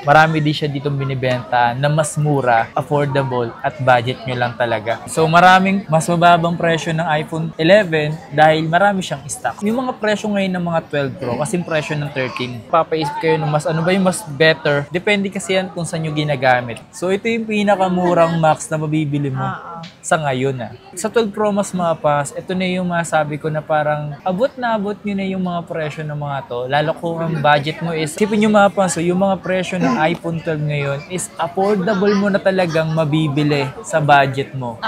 marami din siya ditong binibenta na mas mura, affordable, at budget nyo lang talaga. So maraming mas mababang presyo ng iPhone 11 dahil marami siyang stock. Yung mga presyo ngayon ng mga 12 Pro, kasing presyo ng 13. Papaisip kayo ng mas ano ba yung mas better? Depende kasi yan kung saan nyo ginagamit. So ito yung pinakamurang Max na mabibili mo sa ngayon. Sa 12 Pro mas mapas, ito na yung masabi ko na parang abot nyo na yung mga presyo ng mga to. Lalo kung ang budget mo is, sipin nyo mapas, so yung mga presyo ng iPhone 12 ngayon is affordable mo na talagang mabibili sa budget mo.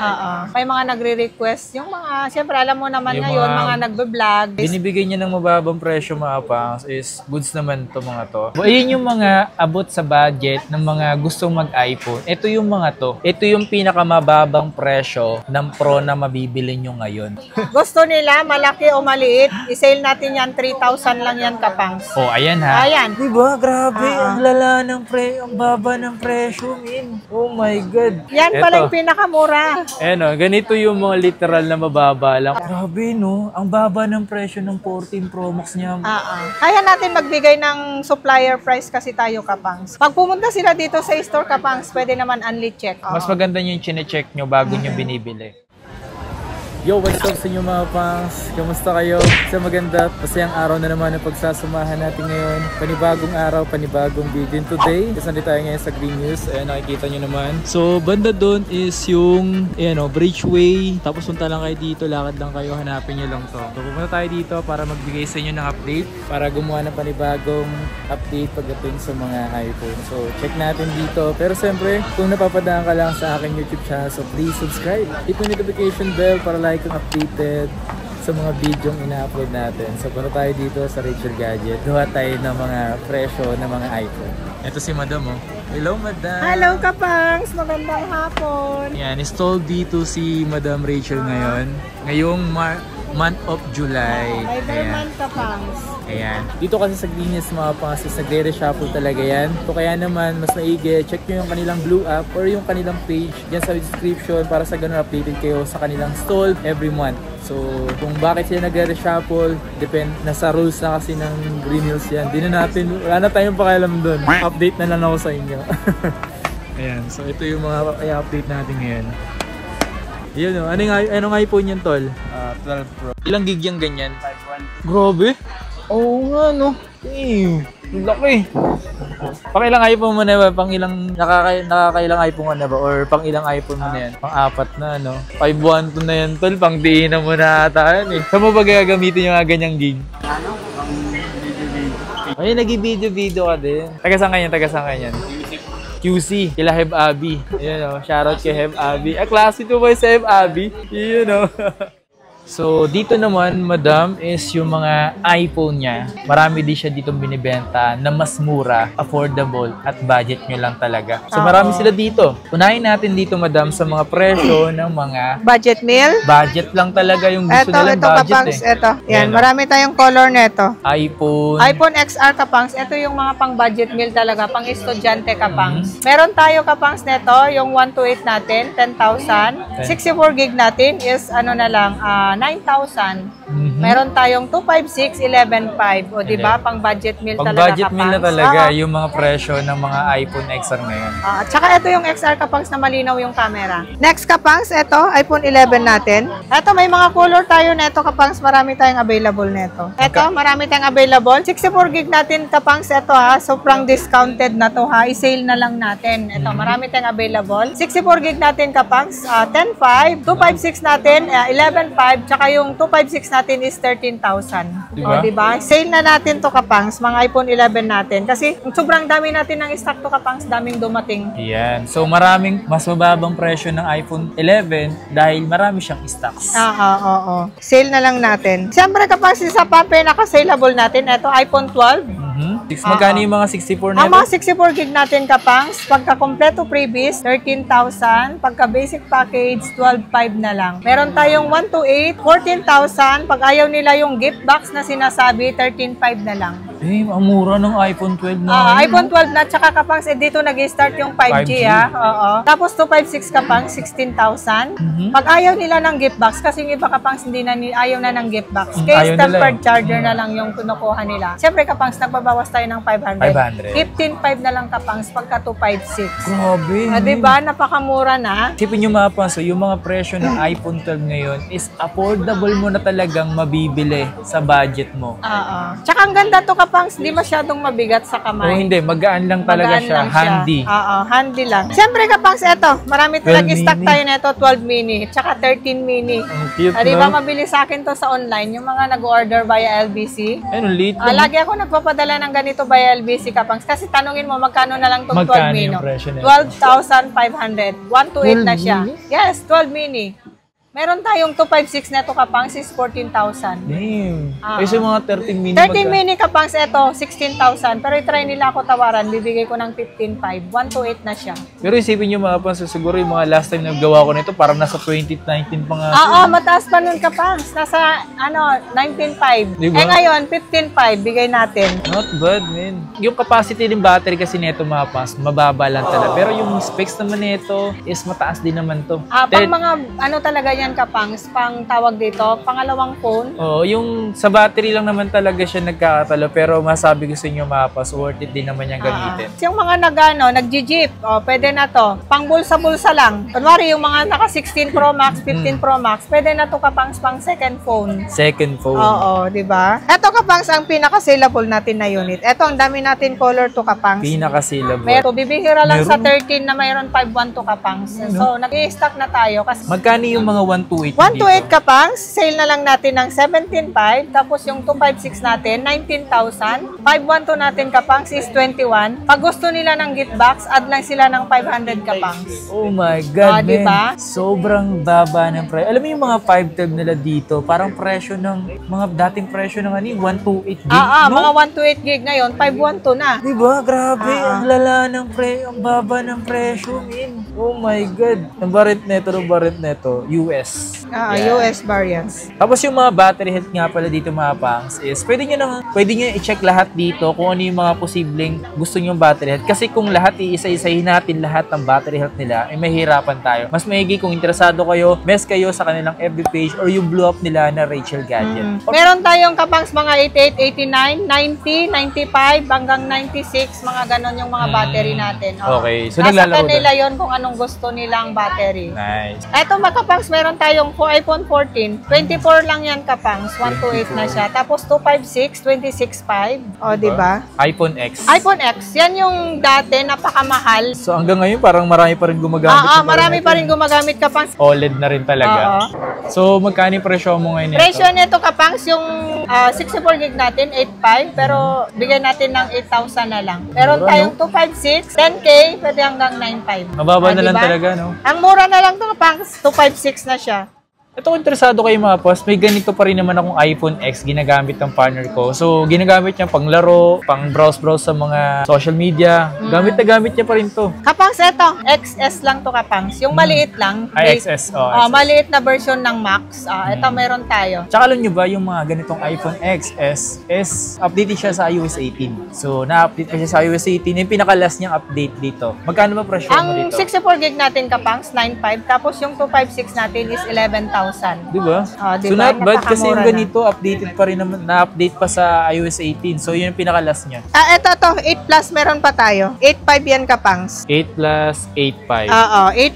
May mga nagre-request, yung mga, siyempre alam mo naman yung ngayon, mga nagbe-vlog. Binibigay niya ng mababang presyo mapas is goods naman to mga to. Ayun yung mga abot sa budget ng mga gustong mag-iPhone. Ito yung mga to. Ito yung pinakamababang presyo ng Pro na mabibili nyo ngayon. Gusto nila, malaki o maliit, i-sale natin yan, 3,000 lang yan, kapangs. Oh, ayan ha. Ayan. Diba? Grabe, ang lala ng ang baba ng presyo, min. Oh my God. Yan pala yung pinakamura. Ayan o, ganito yung mga literal na mababa lang. Grabe no, ang baba ng presyo ng 14 Pro Max niya. Kaya natin magbigay ng supplier price kasi tayo, kapangs. Pag pumunta sila dito sa store, kapangs, pwede naman unli check. Mas maganda nyo yung chine-check nyo bago nyo binibili. Yo, what's up sa inyo mga pangs? Kamusta kayo? Sa maganda, masayang araw na naman ang pagsasamahan natin ngayon. Panibagong araw, panibagong video. Today, kasi nandito tayo ngayon sa Green News. Ayan, nakikita nyo naman. So, banda doon is yung, ayan o, Bridgeway. Tapos punta lang kayo dito, lakad lang kayo, hanapin nyo lang to. So, pupunta tayo dito para magbigay sa inyo ng update. Para gumawa ng panibagong update pagdating sa mga iPhone. So, check natin dito. Pero siyempre, kung napapadaan ka lang sa aking YouTube channel, so please subscribe. Hit yung notification bell para like kung updated sa mga video yung ina-upload natin. So, punta tayo dito sa Rachel Gadget. Duha tayo ng mga presyo ng mga iPhone. Ito si Madam, oh. Hello, Madam! Hello, kapangs! Magandang hapon! Yan, installed dito si Madam Rachel ngayon. Ngayong month of July. Cyberman, kapangs. Ayan. Dito kasi sa Green News mga pangas, nagre-reshuffle talaga yan. So kaya naman, mas maigi, check nyo yung kanilang Blue app or yung kanilang page dyan sa description para sa ganun updated kayo sa kanilang stall every month. So kung bakit sila nagre-reshuffle, nasa rules na kasi ng Green Hills yan. Di na natin, wala na tayong pakialam doon. Update na lang ako sa inyo. Ayan, so ito yung mga update natin ngayon. Yun o, anong iPhone yan, tol? 12 Pro. Ilang gig yung ganyan? 512. Grabe! Oo nga, no? Laki! Pang ilang iPhone mo na ba? Pang ilang, nakakailang iPhone mo na ba? Or pang ilang iPhone mo na yan? Pang apat na, no? 512 na yan, tol. Pang diinan mo na ata yan, eh. Saan mo ba gagamitin yung mga ganyang gig? Ano? Pang video-video. Ay, nag-video-video ka din. Taga-saan yan? QC, kila Heb Abi. Yun o, shoutout kay Heb Abi. Klase to boy sa Heb Abi. Yun o. So, dito naman, Madam, is yung mga iPhone niya. Marami din siya ditong binibenta na mas mura, affordable, at budget nyo lang talaga. So, marami sila dito. Unahin natin dito, Madam, sa mga presyo ng mga budget meal. Budget lang talaga yung gusto nilang budget, kapangs, eh. Ito. Yan, marami tayong color neto. iPhone XR, kapangs. Ito yung mga pang budget meal talaga, pang estudyante, kapangs. Meron tayo, kapangs, neto, yung 128 natin, 10,000. 64 gig natin is ano na lang, 9,000. Meron tayong 256, 11,500. O diba, pang budget meal pang talaga, budget meal na talaga yung mga presyo ng mga iPhone XR ngayon. At saka ito yung XR, kapangs, na malinaw yung camera. Next, kapangs, ito, iPhone 11 natin. Ito, may mga color tayo neto, kapangs. Marami tayong available neto. Ito, marami tayong available. 64 gig natin, kapangs. Ito ha, sobrang discounted na to ha. I-sale na lang natin. Ito, marami tayong available. 64 gig natin, kapangs, 10,500. 256 natin, 11,500. Tsaka yung 256 natin is 13,000. Diba? O, diba? Sale na natin to, kapangs, mga iPhone 11 natin. Kasi sobrang dami natin ng stock to, kapangs, daming dumating. Yan. So maraming mas mababang presyo ng iPhone 11 dahil marami siyang stocks. Oo. Sale na lang natin. Siyempre, kapangs, isa pa pinaka-saleable natin, ito, iPhone 12. Magkano yung mga 64 na Ang mga 64 gig natin, kapangs, pagka kompleto freebies, 13,000. Pagka basic package, 12,500 na lang. Meron tayong 128, 14,000. Pag ayaw nila yung gift box na sinasabi, 13,500 na lang. Ang mura ng iPhone 12 na. iPhone 12 na, tsaka kapangs, dito nag-start yung 5G, 5G. Oo. Tapos 256 kapangs, 16,000. Pag ayaw nila ng gift box, kasi yung iba kapangs hindi na ayaw na ng gift box. Case Ayaw nila tempered charger na lang yung kinukuha nila. Siyempre kapangs, nagbabawas tayo ng 500. 15,500 na lang kapangs pagka 256. Grabe. Diba? Napakamura na. Isipin nyo mga panso, yung mga presyo ng iPhone 12 ngayon is affordable mo na talagang mabibili sa budget mo. Oo. Tsaka ang ganda to kapangs, di masyadong mabigat sa O kamay. hindi, magaan lang talaga Magaan siya. lang siya. Handy. Oo, handy lang. Siyempre kapangs, eto, marami 12 nag-stock mini. tayo nito, 12 mini, tsaka 13 mini. Ang cute, Di ba no? mabili sa akin to sa online, yung mga nag-order via LBC. Ayun, late Lagi ako nagpapadala ng ganito via LBC kapangs, kasi tanungin mo magkano na lang tong 12 Magkano mini. yung presyo nito? 12,500. 128 na 12 siya. mini? Yes, 12 mini. Meron tayong 256 neto kapangs is 14,000. Damn. Ah. Kasi mga 13 mini 13 mini kapangs, eto, 16,000. Pero i-try nila ako tawaran, bibigay ko ng 15,500. 128 na siya. Pero isipin nyo mga panso, siguro yung mga last time na gawa ko nito, parang nasa 2019 pa nga. Oo, mataas pa nun kapangs. Nasa, 19,500. Diba? Eh ngayon, 15,500 bigay natin. Not bad, man. Yung capacity ng battery kasi nito mga panso, mababa lang talaga. Pero yung specs naman nito is mataas din naman to. Pang mga, talaga yan kapangs, pang tawag dito, pangalawang phone. Oo, yung sa battery lang naman talaga siya nagkakatalo. Pero masabi ko sa inyo mga panso, worth it din naman yung gamitin. Yung mga nag-jeep, pwede na to. Pang bulsa-bulsa lang. Kunwari yung mga naka 16 Pro Max, 15 Pro Max, pwede na to kapangs pang second phone. Second phone. Oo, di ba? Ito kapangs ang pinaka-saleable natin na unit. Ito ang dami natin color to kapangs. Pinaka-saleable. Meron, bibihira lang sa Meron? 13 na mayroon 512 kapangs. So, nag-i-stock na tayo kasi Magkano yung mga 128 128 kapangs, sale na lang natin ng 17,500. Tapos yung 256 natin, 19,000. 512 natin kapangs is 21. Pag gusto nila ng gift box, add lang sila ng 500 kapangs. Oh my God, man. Diba? Sobrang baba ng presyo. Alam mo yung mga 512 nila dito, parang presyo ng, mga dating presyo ng 128 gig, no? Mga 128 gig ngayon, 512 na. Diba? Grabe, ang lala ng ang baba ng presyo, man. Oh my God. Ang variant neto, US. Yan. US variants. Tapos yung mga battery health nga pala dito mga pangs is pwede nyo i-check lahat dito kung ano yung mga posibleng gusto nyo battery health. Kasi kung lahat iisa-isahin natin lahat ng battery health nila, ay mahirapan tayo. Mas maigi kung interesado kayo, mess kayo sa kanilang FB page or yung blow up nila na Rachel Gadget. Meron tayong kapangs mga 88, 89, 90, 95, hanggang 96, mga ganon yung mga battery natin. Okay, so nasa naglalaro kanila yon kung anong gusto nilang battery. Nice. Eto mga kapangs, meron tayong iPhone 14. 24 lang yan kapangs. 128 na siya. Tapos 256, 26.5. O, di ba? iPhone X. iPhone X. Yan yung dati, napakamahal. So hanggang ngayon parang marami pa rin gumagamit. Marami pa rin gumagamit kapangs. OLED na rin talaga. So magkano yung presyo mo ngayon nito? Presyo nito kapangs yung 64 gig natin, 8.5. Pero bigay natin ng 8,000 na lang. Meron tayong 256, 10K, pwede hanggang 9.5. Mababa na lang diba? talaga, no? Ang mura na lang ito kapangs, 256 na siya. Ito kung interesado kayo mga boss, may ganito pa rin naman akong iPhone X ginagamit ng partner ko. So, ginagamit niya pang laro, pang browse-browse sa mga social media. Gamit na gamit niya pa rin to. Kapangs, ito, XS lang to kapangs. Yung maliit lang. Ay, XS. Oh, XS. Maliit na version ng Max. Ito meron tayo. Tsaka alam nyo ba, yung mga ganitong iPhone XS is updated siya sa iOS 18. So, na-update pa siya sa iOS 18. Yung pinaka-last niyang update dito. Magkano ba presyo mo Ang dito? 64 gig natin kapangs, 9.5. Tapos yung 256 natin is 11,000. Diba? Diba? So not bad kasi yung Napakamura ganito, updated pa rin naman, na-update pa sa iOS 18. So yun yung pinaka-last niya. Ito to, 8 Plus meron pa tayo. 8.5 yan kapangs. 8 plus 8.5.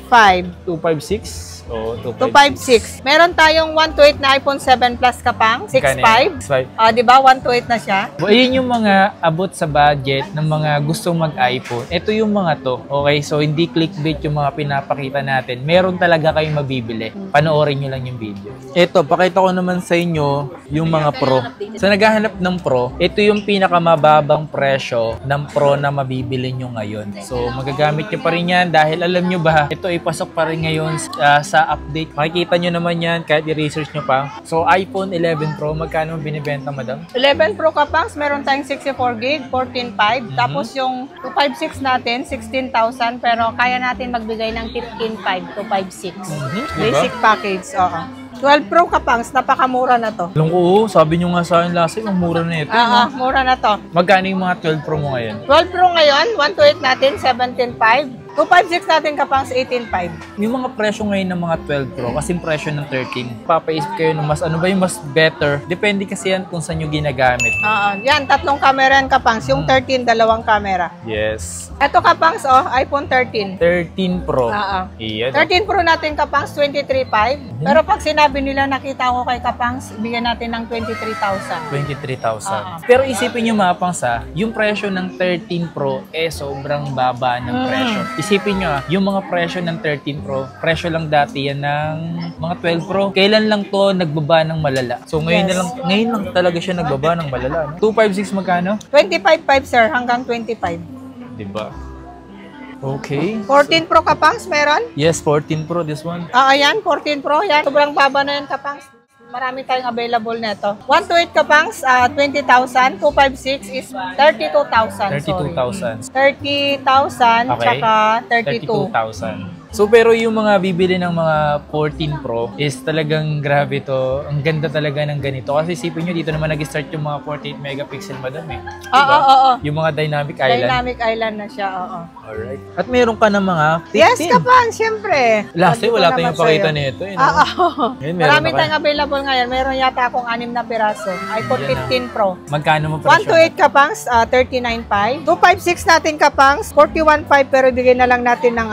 8.5. 256? O, 256. Meron tayong 128 na iPhone 7 Plus kapang, 6.5. Di ba? 128 na siya. Ayun yung mga abot sa budget ng mga gustong mag-iPhone. Ito yung mga to. Okay, so hindi clickbait yung mga pinapakita natin. Meron talaga kayong mabibili. Panoorin nyo lang yung video. Ito, pakita ko naman sa inyo yung mga Pro. Sa naghahanap ng Pro, ito yung pinakamababang presyo ng Pro na mabibili nyo ngayon. So magagamit nyo pa rin yan dahil alam nyo ba, ito ipasok pa rin ngayon sa update. Makikita nyo naman yan kahit i-research nyo pa. So iPhone 11 Pro, magkano binibenta, madam? 11 Pro kapangs, meron tayong 64 gig, 14.5. Tapos yung 256 natin, 16,000. Pero kaya natin magbigay ng 15.5 to 5.6. Diba? Basic package, oo. 12 Pro Kapangs, napakamura na to. Alam ko, sabi nyo nga sa akin last time, ang mura na ito. Mura na to. Magkano yung mga 12 Pro mo ngayon? 12 Pro ngayon, 128 natin, 17.5. 256 natin Kapangs, 18.5. Yung mga presyo ngayon ng mga 12 Pro, kasing presyo ng 13, papaisip kayo ng mas ano ba yung mas better. Depende kasi yan kung saan nyo ginagamit. Yan, 3 camera yan Kapangs. Yung 13, 2 camera. Yes. Ito Kapangs, iPhone 13. 13 Pro. Iyan. 13 Pro natin Kapangs, 23.5. Pero pag sinabi nila nakita ko kay Kapangs, bigyan natin ng 23,000. 23,000. Pero isipin nyo mga pangs yung presyo ng 13 Pro sobrang baba ng presyo. Isipin nyo yung mga presyo ng 13 Pro, presyo lang dati yan ng mga 12 Pro. Kailan lang to nagbaba ng malala? So ngayon ngayon lang talaga siya nagbaba ng malala. No? 256 magkano? 25.5 sir, hanggang 25. Diba? Okay. 14 Pro Kapangs meron? Yes, 14 Pro this one. Ayan, 14 Pro yan. Sobrang baba na yan Kapangs. Marami tayong available neto. 128 Kapangs, 20,000. 256 is 32,000. 32,000. 30,000 Okay. tsaka 32. 32,000. So pero yung mga bibili ng mga 14 Pro is talagang grabe to. Ang ganda talaga ng ganito. Kasi isipin nyo, dito naman nag-start yung mga 48 megapixel madam eh. Diba? Oo. Yung mga Dynamic Island. Dynamic Island na siya, oo. Alright. At meron ka ng mga 15. Yes, Kapang, siyempre. Last time, Sabi ko wala naman tayong sa'yo. pakita nito. Ngayon, meron Marami na ka. tayong available ngayon. Meron yata akong 6 na piraso. iPhone 15 Pro. Magkano mo presyo? 128 Kapangs, 39.5. 256 natin Kapangs, 41.5 pero bigyan na lang natin ng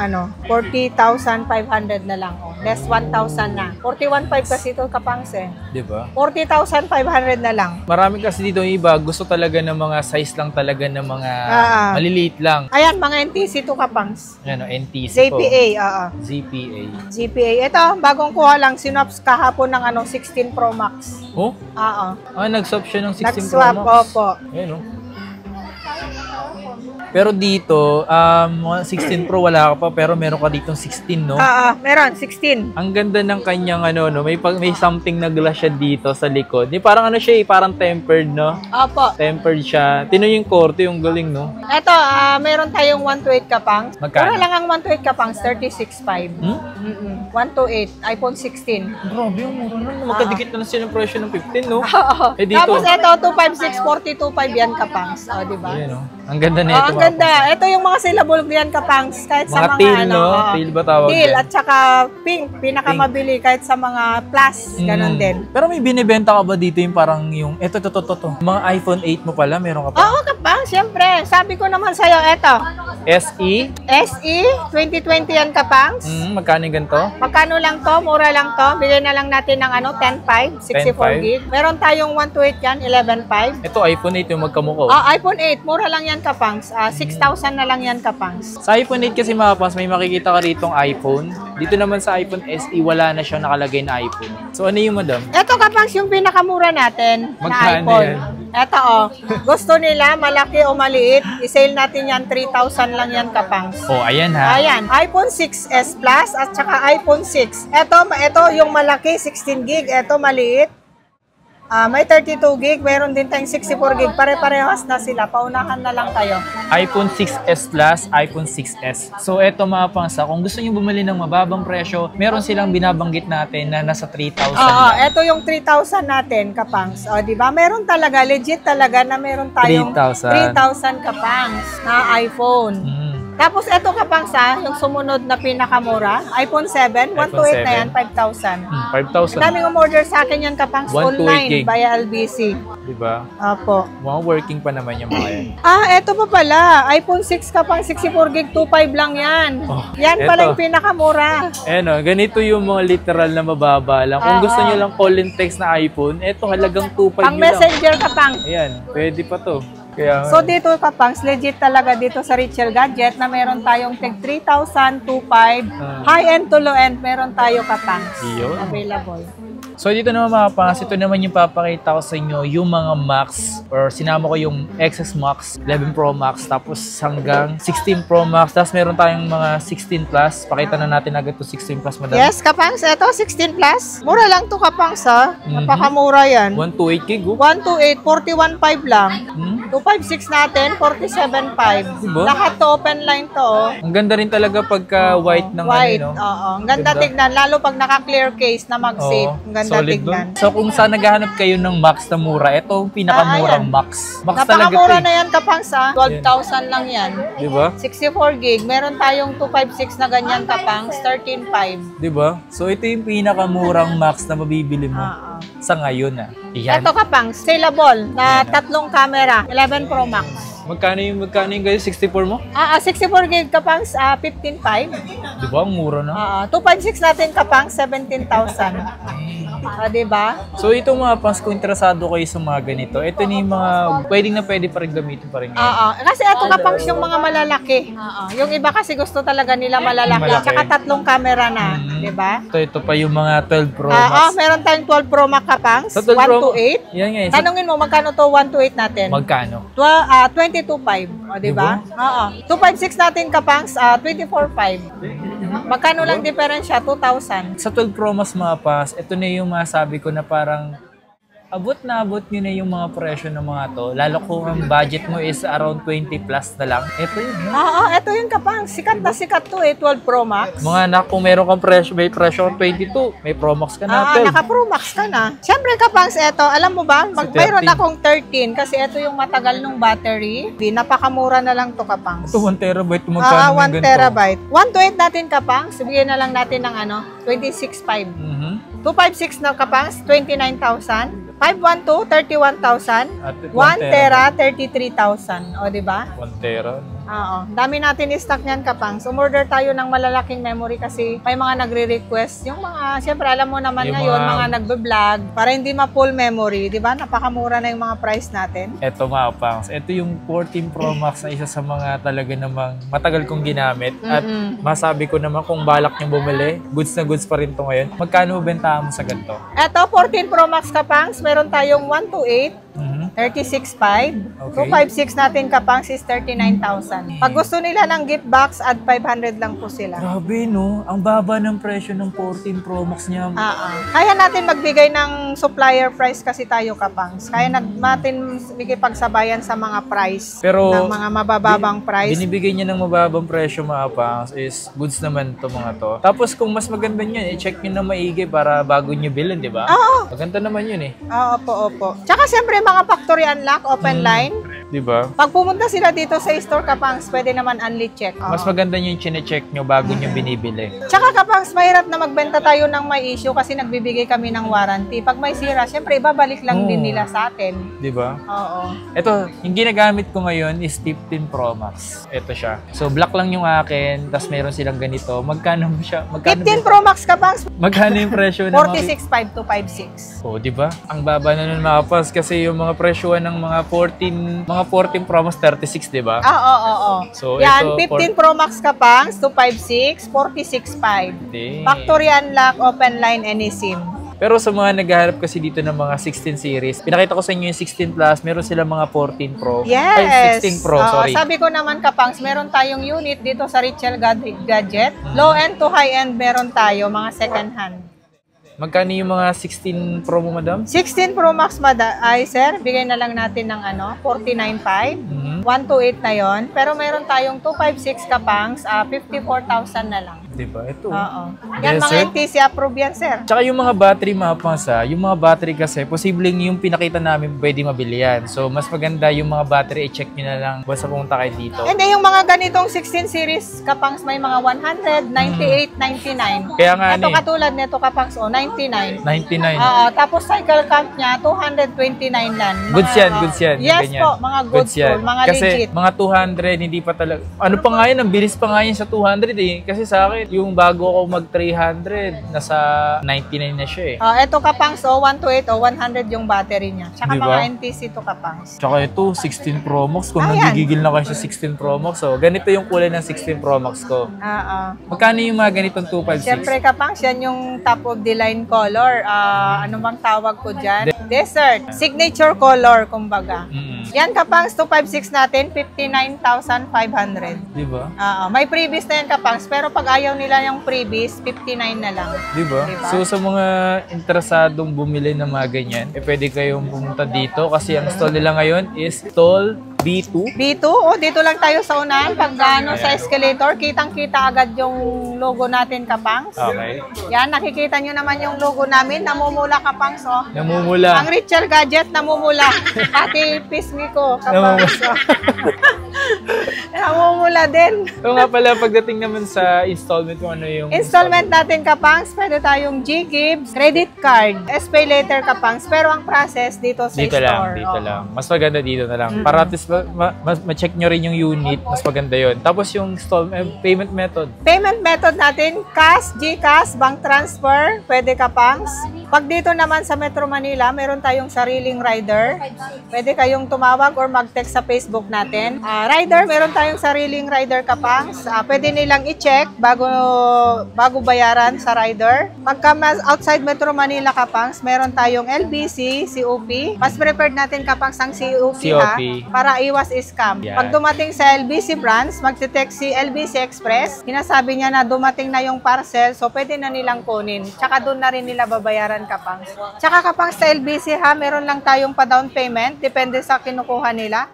40,500 na lang. Less 1,000 na. 41.5 kasi ito Kapangs eh. Diba? 40,500 na lang. Marami kasi dito yung iba, gusto talaga ng mga size lang talaga ng mga maliliit lang. Ayan, mga NTC to Kapangs. Ano, NTC po. ZPA, oo. ZPA. ZPA. Ito, bagong kuha lang. Synops kahapon ng 16 Pro Max. Oh? Oo. Nag-swap siya ng 16 Pro Nag-swap, Max. opo. Ayan, oh. Pero dito, 16 Pro wala ka pa, pero meron ka ditong 16, no? Meron, 16. Ang ganda ng kanyang may something na glass siya dito sa likod. Parang siya parang tempered, no? Opo. Tempered siya. Tino yung korte, yung galing, no? Ito, meron tayong 128 Kapangs. Magkano? Pura lang ang 128 Kapangs, 36.5. 128, iPhone 16. Grabe, yung mura na. Magkadikit na sila ng presyo ng 15, no? Oo. Dito. Tapos ito, 256, 42.5 yan Kapangs. O, diba? Ayan, no? Ang ganda na ito. Ang ganda. Ito yung mga syllable yan Kapangs. Kahit sa mga teal, no? Teal ba tawag teal yan? at saka pink. Pinakamabili kahit sa mga plus. Ganon din. Pero may binibenta ka ba dito yung parang yung, ito. Mga iPhone 8 mo pala, meron ka pa? Oo, Kapangs. Siyempre. Sabi ko naman sa'yo, ito. SE? SE, 2020 yan Kapangs. Magkano yung ganito? Magkano lang to? Mura lang to. Bigyan na lang natin ng 10.5, 64 gig. Meron tayong 128 yan, 11.5. Ito, iPhone 8 yung magkamuko. iPhone 8, mura lang yan Kapangs. 6,000 na lang yan Kapangs. Sa iPhone 8 kasi mga pas, may makikita ka ritong iPhone. Dito naman sa iPhone SE, wala na siyang nakalagay na iPhone. So ano yung madam? Ito Kapangs, yung pinakamura natin na Magkano iPhone. yan? Ito gusto nila malaki o maliit, i-sale natin yan, 3,000 lang yan Kapangs. Oh, ayan ha. Ayan, iPhone 6s Plus at saka iPhone 6. Ito yung malaki, 16 gig. Ito maliit. May 32 gig. Meron din tayong 64 gig. Pare-parehas na sila. Paunahan na lang kayo. iPhone 6s Plus, iPhone 6s. So eto mga pangsa, kung gusto niyo bumili ng mababang presyo, meron silang binabanggit natin na nasa 3,000 lang. Ito yung 3,000 natin, Kapangs. O, di ba? Meron talaga, legit talaga na meron tayong 3,000 Kapangs na iPhone. Tapos ito Kapangs yung sumunod na pinakamura, iPhone 7, 128 na yan, 5,000. 5,000. Daming umorder sa akin yan Kapangs 128 online gig. via LBC. Diba? Opo. Mga working pa naman yung mga yan. Ito pa pala, iPhone 6 Kapangs 64 gig, 2.5 lang yan. Yan pala eto. yung pinakamura. Ganito yung mga literal na mababa lang. Kung gusto nyo lang call and text na iPhone, eto halagang 2.5 Pang nyo lang. messenger Kapangs. Ayan, pwede pa to. Kaya, So dito Kapangs, legit talaga dito sa Richel Gadget na meron tayong tig 3,000, 2.5, high-end to low-end, meron tayo Kapangs Iyon. available. So dito naman mga pangas, ito naman yung papakita ko sa inyo yung mga Max or sinama ko yung XS Max, 11 Pro Max, tapos hanggang 16 Pro Max, tapos meron tayong mga 16 Plus. Pakita na natin agad to 16 Plus, madam. Yes, Kapangs, ito 16 Plus. Mura lang to, Kapangs, ha? Napakamura yan. 128 gig, oh. 128, 41.5 lang. 256 natin, 47.5. Diba? Lahat to open line to, oh. Ang ganda rin talaga pagka white ng White, ano, no? oo. Ang ganda tignan, lalo pag naka-clear case na mag-safe. Ang ganda solid tignan. dun. So kung saan naghahanap kayo ng Max na mura, ito ang pinakamurang ayan. Max. Max talaga Napakamura to, na yan, Kapangs, ha? 12,000 lang yan. Diba? 64 gig. Meron tayong 256 na ganyan, Kapangs, 13.5. Diba? So ito yung pinakamurang Max na mabibili mo sa ngayon, ah. Yan. Ito, Kapangs, saleable na tatlong camera, 11 Pro Max. Magkano yung guys? 64 mo? 64 gig, Kapangs, 15.5. Diba? Ang mura na. 256 natin, Kapangs, 17,000. Diba? So itong mga pangs, kung interesado kayo sa mga ganito, ito ni mga pwede pa rin gamitin pa rin. Kasi ito, Kapangs, yung mga malalaki. Yung iba kasi gusto talaga nila malalaki. Malaki. Tsaka tatlong camera na. Diba? Ito pa yung mga 12 Pro Max. Meron tayong 12 Pro Max, Kapangs. Sa 12 Pro, 128. yan nga. Tanungin mo, magkano to 128 natin? Magkano? 22.5. O, diba? 256 natin, Kapangs, 24.5. Magkano lang diferensya? 2,000. Sa 12 Pro Max mga pas, ito na yung masabi ko na parang abot nyo na yung mga presyo ng mga to. Lalo kung ang budget mo is around 20 plus na lang. Ito yun. Ito yung, Kapangs. Sikat na sikat to 12 Pro Max. Mga anak, kung meron kang presyo, may presyo kang 22, may Pro Max ka na. Naka-Pro Max ka na. Siyempre, Kapangs, ito, alam mo ba, mayroon akong 13 kasi ito yung matagal ng battery. Napakamura na lang to, Kapangs. Ito 1 terabyte, magkano 1 terabyte. 128 natin, Kapangs. Bigyan na lang natin ng 26.5. 256 na, Kapangs, 29,000. 512, 31,000. 1 tera, 33,000. O, diba? 1 tera. Dami natin i-stock niyan, Kapangs. Umorder tayo ng malalaking memory kasi may mga nagre-request. Yung mga, siyempre alam mo naman yung ngayon, mga nagbe-vlog, para hindi ma-full memory, di ba? Napakamura na yung mga price natin. Ito mga pangs, ito yung 14 Pro Max na isa sa mga talaga namang matagal kong ginamit. At masabi ko naman kung balak nyo bumili, goods na goods pa rin to ngayon. Magkano bentahan mo sa ganito? Ito, 14 Pro Max, Kapangs, meron tayong 128. 36.5. 256 natin, Kapangs, is 39,000. Pag gusto nila ng gift box, add 500 lang po sila. Grabe, no? Ang baba ng presyo ng 14 Pro Max niya. Kaya natin magbigay ng supplier price kasi tayo, Kapangs. Kaya natin pagsabayan sa mga price. Pero ng mga mabababang price. Binibigay niya ng mababang presyo mga pangs is goods naman to mga to. Tapos kung mas maganda niyan, i-check niyo na maigi para bago niyo bilhin, di ba? Maganda naman yun eh. Opo. Tsaka siyempre mga factory unlock, open line. Di ba? Pag pumunta sila dito sa store, Kapangs, pwede naman unli check. Mas maganda yung chine-check nyo bago nyo binibili. Tsaka, Kapangs, mahirap na magbenta tayo ng may issue kasi nagbibigay kami ng warranty. Pag may sira, siyempre ibabalik lang din nila sa atin. Di ba? Oo. Ito, yung ginagamit ko ngayon is 15 Pro Max. Ito siya. So, black lang yung akin, tapos meron silang ganito. Magkano mo siya? 15 Pro Max, Kapangs. Magkano yung presyo ng 46.5 to 56. Oh, di ba? Ang baba na nun mga pas kasi yung mga presyoan ng mga 14 Pro Max 36, di ba? Oo. So, yan, ito, 15 Pro Max, Kapangs, 256, 46.5. Factory unlock, open line, any SIM. Pero sa mga naghahanap kasi dito ng mga 16 series, pinakita ko sa inyo yung 16 Plus, meron sila mga 14 Pro. Yes! Ay, 16 Pro, sorry. Sabi ko naman, Kapangs, meron tayong unit dito sa Richel Gadget. Low-end to high-end meron tayo, mga second-hand. Magkano yung mga 16 Pro mo, madam? 16 Pro Max, sir, bigay na lang natin ng 49.5. 128 na yon. Pero meron tayong 256, Kapangs, 54,000 na lang. Diba? Ito. Oo. Yan, Yes, mga sir. NTC approved yan, sir. Tsaka yung mga battery mga pansa, yung mga battery kasi, posibleng yung pinakita namin pwede mabili yan. So, mas maganda yung mga battery, i-check nyo na lang basta pumunta kayo dito. Hindi, yung mga ganitong 16 series, Kapangs, may mga 100, 98, 99. Kaya nga Ito ni, katulad nito, Kapangs, 99. 99. Oo, tapos cycle count niya, 229 lang. Goods yan, goods yan. yung Yes ganyan. po, mga goods yan. po, mga Kasi legit. mga 200, hindi pa talaga. Ano pa nga yun, ang bilis pa nga yun sa 200 eh. Kasi sa akin, akin, yung bago ako mag 300, nasa 99 na siya eh. Ito Kapangs, 128 o 100 yung battery niya. Tsaka Diba? mga NTC to Kapangs. Tsaka ito, 16 Pro Max. Kung Ayan. nagigigil na kayo sa 16 Pro Max, so ganito yung kulay ng 16 Pro Max ko. Oo. Magkano yung mga ganitong 256? Siyempre Kapangs, yan yung top of the line color. Ano bang tawag ko dyan? Desert. Signature color, kumbaga. Yan Kapangs, 256 natin, 59,500. Diba? May previous na yan Kapangs, pero pag ayaw nila yung previous, 59 na lang. Diba? Diba? So sa mga interesadong bumili ng mga ganyan, pwede kayong pumunta dito kasi ang stall nila ngayon is stall B2. B2, dito lang tayo sa unahan. Pag sa escalator, kitang-kita agad yung logo natin Kapangs. Okay. Yan, nakikita nyo naman yung logo namin. Namumula Kapangs, Namumula. Ang Richel Gadget, namumula. Pati pisngi ko, Kapangs. Namumula din. So nga pala, pagdating naman sa installment mo, ano yung Installment natin Kapangs, pwede tayong G-Gibbs, credit card, SPay later Kapangs, pero ang process dito sa Dito store. lang. Mas maganda dito na lang. Para at least ma-check nyo rin yung unit, mas maganda yon. Tapos yung payment method. Payment method natin, cash, GCash, bank transfer, pwede Kapangs. Pag dito naman sa Metro Manila, meron tayong sariling rider. Pwede kayong tumawag or mag-text sa Facebook natin. Rider, meron tayong sariling rider Kapangs. Pwede nilang i-check bago bayaran sa rider. Pagka outside Metro Manila Kapangs, meron tayong LBC, COP. Mas preferred natin Kapangs ang COP. Para iwas scam. Yan. Pag dumating sa LBC branch, magte-text si LBC Express. Sinasabi niya na dumating na yung parcel, so pwede na nilang kunin. Tsaka doon na rin nila babayaran Kapangs. Tsaka Kapangs sa LBC meron lang tayong pa-down payment, depende sa kinukuha nila.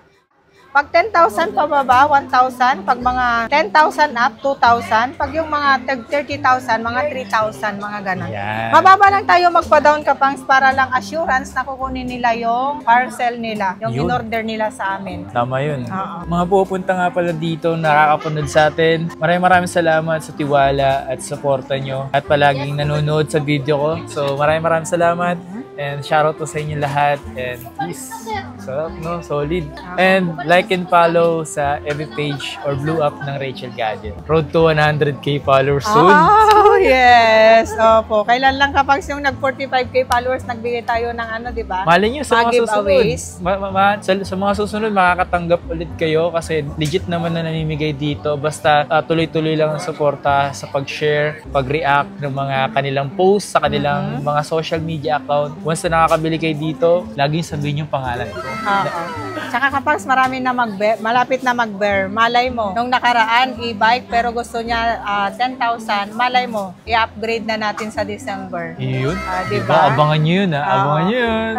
Pag 10,000 pababa, 1,000. Pag mga 10,000 up, 2,000. Pag yung mga 30,000, mga 3,000, mga ganun. Yan. Mababa lang tayo magpa-down Kapangs para lang assurance na kukunin nila yung parcel nila, yung in-order nila sa amin. Tama yun. Oo. Mga pupunta nga pala dito, nakakapanood sa atin. Maraming salamat sa tiwala at suporta nyo. At palaging nanonood sa video ko. So maraming salamat. And shoutout to sa inyo lahat. And peace. Sarap, no? Solid. And like and follow sa every page or blue up ng Rachel Gadget. Road to 100k followers soon. Oh, yes. Opo. Kailan lang Kapangs yung nag-45k followers, nagbigay tayo ng ano, di ba? Malay nyo sa mga giveaways. susunod. Sa mga susunod, makakatanggap ulit kayo kasi legit naman na namimigay dito. Basta tuloy-tuloy lang ang suporta sa pag-share, pag-react ng mga kanilang posts sa kanilang mga social media account. Once na nakakabili kayo dito, laging sabihin yung pangalan ko. Oo. Tsaka Kapangs, malapit na mag-bear. Malay mo, nung nakaraan, e-bike, pero gusto niya 10,000. Malay mo, i-upgrade na natin sa December. Yun. Diba? Abangan nyo yun, ha? Abangan nyo yun.